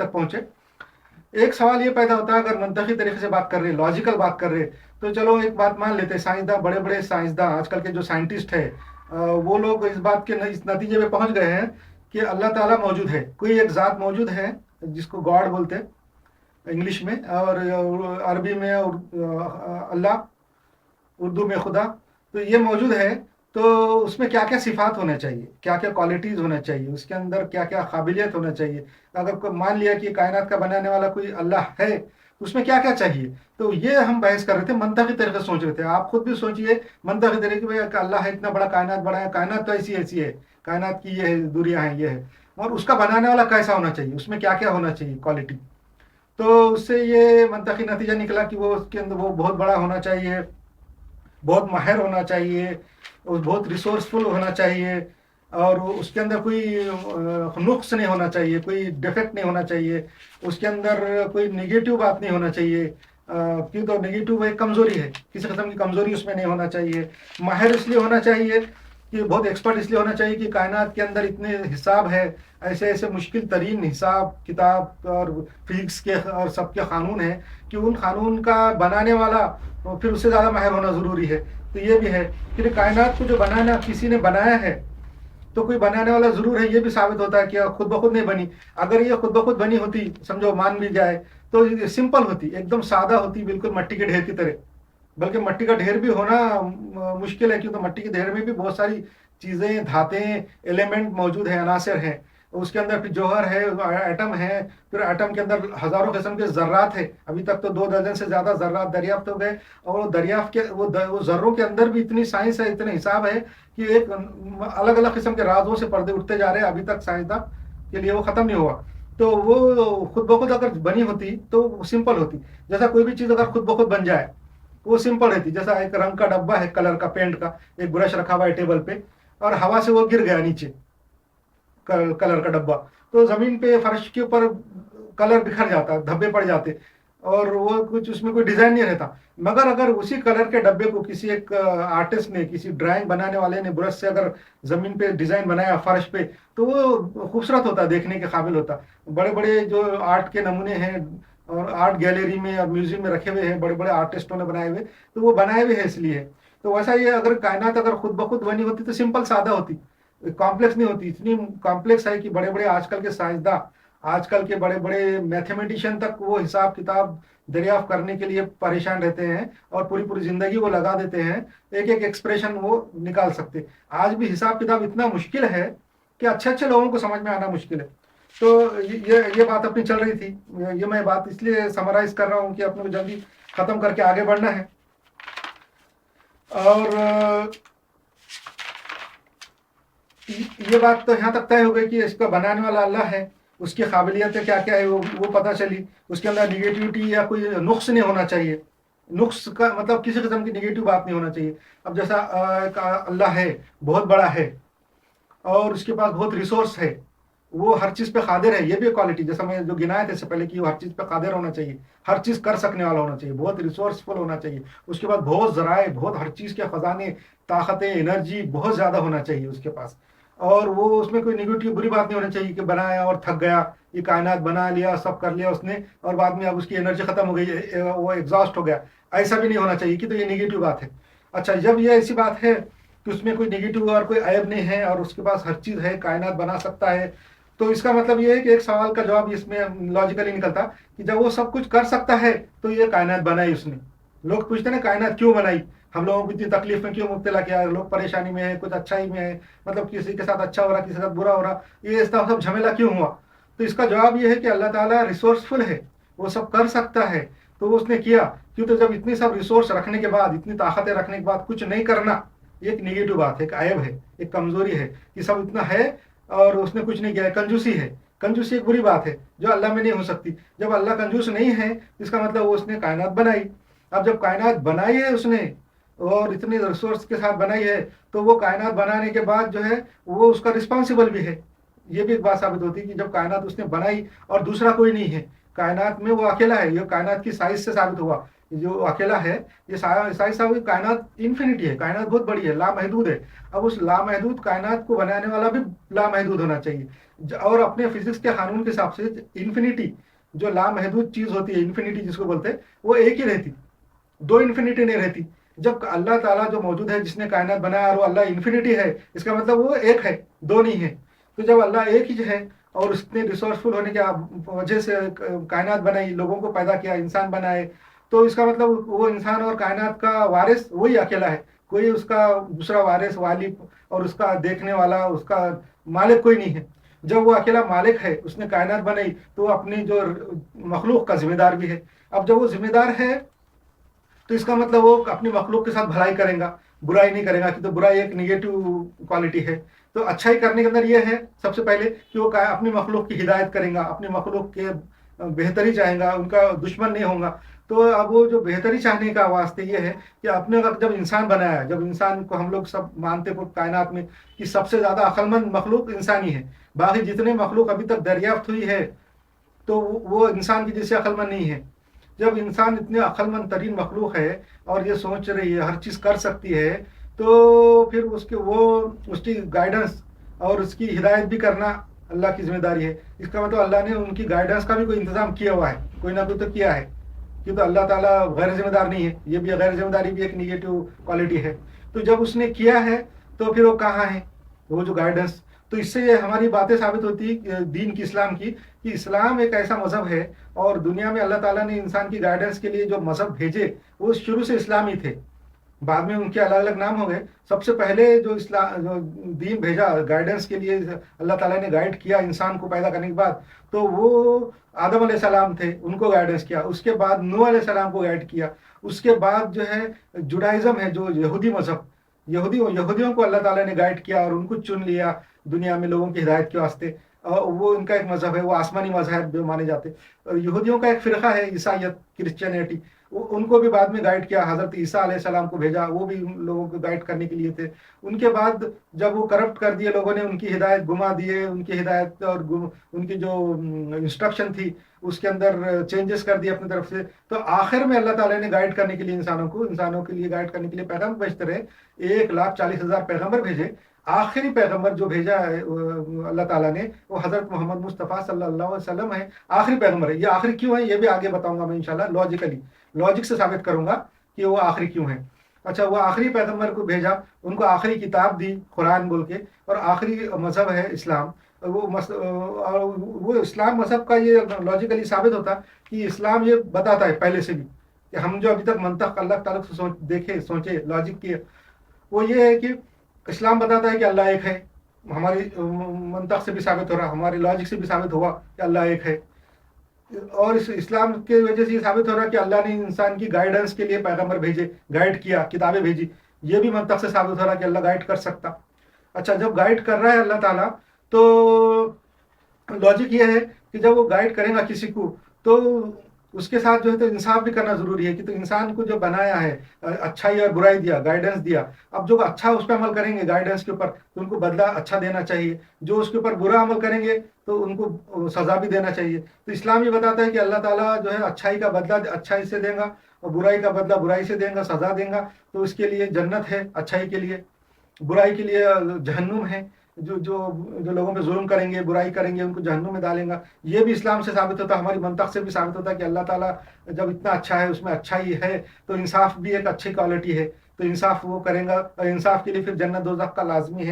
तक पहुंचे। एक सवाल ये पैदा होता है, अगर मंतकी तरीके से बात कर रहे हैं, लॉजिकल बात कर रहे हैं, तो चलो एक बात मान लेते हैं, साइंसदान, बड़े बड़े साइंसदान आजकल के जो साइंटिस्ट है, वो लोग इस बात के इस नतीजे पे पहुंच गए हैं कि अल्लाह ताला मौजूद है, कोई एक ज़ात मौजूद है जिसको गॉड बोलते हैं इंग्लिश में, और अरबी में अल्लाह, उर्दू में खुदा। तो ये मौजूद है, तो उसमें क्या क्या सिफात होना चाहिए, क्या क्या क्वालिटीज़ होना चाहिए, उसके अंदर क्या क्या काबिलियत होना चाहिए। अगर मान लिया कि कायनात का बनाने वाला कोई अल्लाह है, तो उसमें क्या क्या चाहिए। तो ये हम बहस कर रहे थे, मंतकी तरीके से सोच रहे थे। आप खुद भी सोचिए मंतकी तरीके में कि अल्लाह है, इतना बड़ा कायनात बनाया, कायनात तो ऐसी ऐसी है, कायनात की ये है, दूरियां हैं, ये है, और उसका बनाने वाला कैसा होना चाहिए, उसमें क्या क्या होना चाहिए क्वालिटी। तो उससे ये मंतकी नतीजा निकला कि वो उसके अंदर वो बहुत बड़ा होना चाहिए, बहुत माहिर होना चाहिए, बहुत रिसोर्सफुल होना चाहिए, और उसके अंदर कोई नुक्स नहीं होना चाहिए, कोई डिफेक्ट नहीं होना चाहिए, उसके अंदर कोई नेगेटिव बात नहीं होना चाहिए। क्यों, तो नेगेटिव एक कमज़ोरी है, किसी किस्म की कमज़ोरी उसमें नहीं होना चाहिए। माहिर इसलिए होना चाहिए कि बहुत एक्सपर्ट इसलिए होना चाहिए कि कायनात के अंदर इतने हिसाब है, ऐसे ऐसे मुश्किल तरीन हिसाब किताब और फिजिक्स के और सबके क़ानून हैं, कि उन क़ानून का बनाने वाला फिर उससे ज़्यादा माहिर होना ज़रूरी है। तो ये भी है कि कायनात को जो बनाना किसी ने बनाया है, तो कोई बनाने वाला ज़रूर है, ये भी साबित होता है कि खुद ब खुद नहीं बनी। अगर ये खुद ब खुद बनी होती, समझो मान भी जाए, तो ये सिंपल होती, एकदम सादा होती, बिल्कुल मट्टी के ढेर की तरह। बल्कि मट्टी का ढेर भी होना मुश्किल है, क्योंकि मट्टी के ढेर में भी बहुत सारी चीज़ें, धातें, एलिमेंट मौजूद हैं, अनासर हैं। उसके अंदर फिर जौहर है, एटम है, फिर एटम के अंदर हज़ारों किस्म के ज़र्रात है। अभी तक तो 2 दर्जन से ज़्यादा ज़र्रात दरियाफ्त हो गए, और दरियाफ्त के वो ज़र्रों के अंदर भी इतनी साइंस है, इतने हिसाब है कि एक अलग अलग किस्म के राजों से पर्दे उठते जा रहे हैं, अभी तक साइंसदान के लिए वो ख़त्म नहीं हुआ। तो वो खुद ब खुद अगर बनी होती तो सिंपल होती। जैसा कोई भी चीज़ अगर खुद ब खुद बन जाए, वो सिंपल रहती। जैसा एक रंग का डब्बा है, कलर का, पेंट का, एक ब्रश रखा हुआ है टेबल पे, और हवा से वो गिर गया नीचे, कलर का डब्बा, तो जमीन पे, फर्श के ऊपर कलर बिखर जाता, धब्बे पड़ जाते, और वो कुछ उसमें कोई डिजाइन नहीं रहता। मगर अगर उसी कलर के डब्बे को किसी एक आर्टिस्ट ने, किसी ड्राइंग बनाने वाले ने ब्रश से अगर जमीन पे डिजाइन बनाया फर्श पे, तो वो खूबसूरत होता, देखने के काबिल होता। बड़े बड़े जो आर्ट के नमूने हैं, और आर्ट गैलरी में और म्यूजियम में रखे हुए हैं, बड़े बड़े आर्टिस्टों ने बनाए हुए, तो वो बनाए हुए हैं इसलिए। तो वैसा ये अगर कायनात अगर खुद ब खुद बनी होती तो सिंपल सादा होती, कॉम्प्लेक्स नहीं होती। इतनी कॉम्प्लेक्स है कि बड़े बड़े आजकल के साइंसदान, आजकल के बड़े बड़े मैथमेटिशियन तक वो हिसाब किताब दरियाफ्त करने के लिए परेशान रहते हैं, और पूरी पूरी जिंदगी वो लगा देते हैं, एक एक एक्सप्रेशन वो निकाल सकते। आज भी हिसाब किताब इतना मुश्किल है कि अच्छे अच्छे लोगों को समझ में आना मुश्किल है। तो ये बात अपनी चल रही थी। ये मैं बात इसलिए समराइज कर रहा हूँ कि अपने को जल्दी ख़त्म करके आगे बढ़ना है। और ये बात तो यहाँ तक तय हो गई कि इसका बनाने वाला अल्लाह है, उसकी काबिलियतें क्या क्या है वो पता चली। उसके अंदर निगेटिविटी या कोई नुक्स नहीं होना चाहिए। नुक्स का मतलब किसी किस्म की निगेटिव बात नहीं होना चाहिए। अब जैसा अल्लाह है, बहुत बड़ा है, और उसके पास बहुत रिसोर्स है, वो हर चीज़ पे कादिर है, ये भी क्वालिटी जैसा मैं जो गिनाया था इससे पहले कि वो हर चीज़ पे कादिर होना चाहिए, हर चीज़ कर सकने वाला होना चाहिए, बहुत रिसोर्सफुल होना चाहिए। उसके बाद बहुत ज़राए, बहुत हर चीज़ के ख़जाने, ताकतें, एनर्जी बहुत ज़्यादा होना चाहिए उसके पास। और वो उसमें कोई निगेटिव बुरी बात नहीं होनी चाहिए कि बनाया और थक गया, ये कायनात बना लिया, सब कर लिया उसने, और बाद में अब उसकी एनर्जी ख़त्म हो गई, वो एग्जॉस्ट हो गया। ऐसा भी नहीं होना चाहिए कि तो ये निगेटिव बात है। अच्छा, जब ये ऐसी बात है कि उसमें कोई निगेटिव और कोई ऐब नहीं है, और उसके पास हर चीज़ है, कायनात बना सकता है, तो इसका मतलब ये है कि एक सवाल का जवाब इसमें लॉजिकली निकलता कि जब वो सब कुछ कर सकता है, तो ये कायनात बनाई उसने। लोग पूछते हैं ना, कायनात क्यों बनाई, हम लोगों को इतनी तकलीफ में क्यों मुब्तला किया, लोग परेशानी में है, कुछ अच्छाई में है, मतलब किसी के साथ अच्छा हो रहा, किसी के साथ बुरा हो रहा, ये इस तरह सब झमेला क्यों हुआ। तो इसका जवाब ये है कि अल्लाह ताला रिसोर्सफुल है, वो सब कर सकता है, तो वो उसने किया। क्यों, तो जब इतनी सब रिसोर्स रखने के बाद, इतनी ताकतें रखने के बाद कुछ नहीं करना, ये एक निगेटिव बात है, एक ऐब है, एक कमजोरी है कि सब इतना है और उसने कुछ नहीं किया है, कंजूसी है। कंजूसी एक बुरी बात है जो अल्लाह में नहीं हो सकती। जब अल्लाह कंजूस नहीं है, इसका मतलब वो उसने कायनात बनाई। अब जब कायनात बनाई है उसने, और इतने रिसोर्स के साथ बनाई है, तो वो कायनात बनाने के बाद जो है वो उसका रिस्पॉन्सिबल भी है। ये भी एक बात साबित होती है कि जब कायनात उसने बनाई और दूसरा कोई नहीं है, कायनात में वो अकेला है। ये कायनात की साइज से साबित हुआ, जो अकेला है, ये साइज साबित, कायनात इन्फिनिटी है, कायनात बहुत बड़ी है, लामहदूद है। अब उस लामहदूद कायनात को बनाने वाला भी लामहदूद होना चाहिए। और अपने फिजिक्स के कानून के हिसाब से इन्फिनिटी, जो लामहदूद चीज होती है, इन्फिनिटी जिसको बोलते हैं, वो एक ही रहती, दो इन्फिनिटी नहीं रहती। जब अल्लाह ताला जो मौजूद है, जिसने कायनात बनाया, और वो अल्लाह इन्फिनिटी है, इसका मतलब वो एक है, दो नहीं है। तो जब अल्लाह एक ही है और उसने रिसोर्सफुल होने की वजह से कायनात बनाई, लोगों को पैदा किया, इंसान बनाए, तो इसका मतलब वो इंसान और कायनात का वारिस वही अकेला है, कोई उसका दूसरा वारिस, वाली और उसका देखने वाला, उसका मालिक कोई नहीं है। जब वो अकेला मालिक है, उसने कायनात बनाई, तो वो अपनी जो मखलूक का जिम्मेदार भी है। अब जब वो जिम्मेदार है, तो इसका मतलब वो अपनी मखलूक के साथ भलाई करेगा, बुराई नहीं करेगा, कि तो बुराई एक निगेटिव क्वालिटी है। तो अच्छाई करने के अंदर ये है सबसे पहले कि वो अपनी मखलूक की हिदायत करेगा, अपनी मखलूक के बेहतरी चाहेगा, उनका दुश्मन नहीं होगा। तो अब वो जो बेहतरी चाहने का वास्ते ये है कि अपने वक्त जब इंसान बनाया है, जब इंसान को हम लोग सब मानते पूरी कायनात में कि सबसे ज्यादा अक्लमंद मखलूक इंसानी है, बाकी जितने मखलूक अभी तक दरियाफ्त हुई है, तो वो इंसान की जैसे अक्लमंद नहीं है। जब इंसान इतने अक्लमंद तरीन मखलूक है और ये सोच रही है, हर चीज़ कर सकती है, तो फिर उसके वो उसकी गाइडेंस और उसकी हिदायत भी करना अल्लाह की जिम्मेदारी है। इसका मतलब अल्लाह ने उनकी गाइडेंस का भी कोई इंतजाम किया हुआ है, कोई ना कोई तो किया है, कि तो अल्लाह ताला गैर जिम्मेदार नहीं है, ये भी गैर जिम्मेदारी भी एक निगेटिव क्वालिटी है। तो जब उसने किया है, तो फिर वो कहाँ है, वो जो गाइडेंस। तो इससे ये हमारी बातें साबित होती है दीन की, इस्लाम की, कि इस्लाम एक ऐसा मजहब है, और दुनिया में अल्लाह ताला ने इंसान की गाइडेंस के लिए जो मजहब भेजे, वो शुरू से इस्लामी थे, बाद में उनके अलग अलग नाम हो गए। सबसे पहले जो इस्लाम जो दीन भेजा गाइडेंस के लिए, अल्लाह ताला ने गाइड किया इंसान को पैदा करने के बाद, तो वो आदम अलैहिस्सलाम थे, उनको गाइडेंस किया। उसके बाद नूह अलैहिस्सलाम को गाइड किया। उसके बाद जो है जुडाइज्म है, जो यहूदी मजहब, यहूदियों को अल्लाह ताला ने गाइड किया और उनको चुन लिया दुनिया में लोगों की हिदायत के वास्ते। और वो इनका एक मजहब है, वो आसमानी मजहब जो माने जाते। और यहूदियों का एक फिरका है ईसाइयत, क्रिश्चियनिटी, उनको भी बाद में गाइड किया, हजरत ईसा अलैहिस्सलाम को भेजा, वो भी उन लोगों को गाइड करने के लिए थे। उनके बाद जब वो करप्ट कर दिए लोगों ने, उनकी हिदायत घुमा दिए, उनकी हिदायत और उनकी जो इंस्ट्रक्शन थी उसके अंदर चेंजेस कर दिए अपनी तरफ से। तो आखिर में अल्लाह ताला ने गाइड करने के लिए इंसानों के लिए गाइड करने के लिए पैगाम भेजते रहे। 1,40,000 पैगम्बर भेजे। आखिरी पैगंबर जो भेजा है अल्लाह ताला ने, वो हजरत मोहम्मद मुस्तफ़ा सल्लल्लाहु अलैहि वसल्लम है, आखिरी पैगंबर है। ये आखिरी क्यों है, ये भी आगे बताऊंगा मैं इंशाल्लाह, लॉजिक से साबित करूंगा कि वो आखिरी क्यों है। अच्छा, वो आखिरी पैगंबर को भेजा, उनको आखिरी किताब दी कुरान बोल के, और आखिरी मजहब है इस्लाम। और वो इस्लाम मजहब का ये लॉजिकली साबित होता कि इस्लाम ये बताता है पहले से भी, कि हम जो अभी तक मंतख अल्लाह ताला से सोचे लॉजिक की, वो ये है कि इस्लाम बताता है कि अल्लाह एक है। हमारी मंतख से भी साबित हो रहा, हमारी लॉजिक से भी साबित हुआ कि अल्लाह एक है। और इस इस्लाम के वजह से ये साबित हो रहा है कि अल्लाह ने इंसान की गाइडेंस के लिए पैगंबर भेजे, गाइड किया, किताबें भेजी। ये भी मंतख से साबित हो रहा है कि अल्लाह गाइड कर सकता। अच्छा, जब गाइड कर रहा है अल्लाह ताला, तो लॉजिक ये है कि जब वो गाइड करेगा किसी को, तो उसके साथ जो है तो इंसाफ भी करना जरूरी है। कि तो इंसान को जो बनाया है, अच्छाई और बुराई दिया, गाइडेंस दिया, अब जो अच्छा उस पर अमल करेंगे गाइडेंस के ऊपर, तो उनको बदला अच्छा देना चाहिए। जो उसके ऊपर बुरा अमल करेंगे तो उनको सजा भी देना चाहिए। तो इस्लाम ये बताता है कि अल्लाह ताला जो है अच्छाई का बदला अच्छाई से देगा, और बुराई का बदला बुराई से देगा, सजा देगा। तो उसके लिए जन्नत है अच्छाई के लिए, बुराई के लिए जहन्नुम है। जो जो जो लोगों पे जुल्म करेंगे, बुराई करेंगे, उनको जहन्नुम में डालेंगे। ये भी इस्लाम से साबित होता है, हमारी मंतख से भी साबित होता है कि अल्लाह ताला जब इतना अच्छा है, उसमें अच्छाई है, तो इंसाफ भी एक अच्छी क्वालिटी है। तो इंसाफ वो करेगा, और इंसाफ के लिए फिर जन्नत दोज़ख का लाजमी है।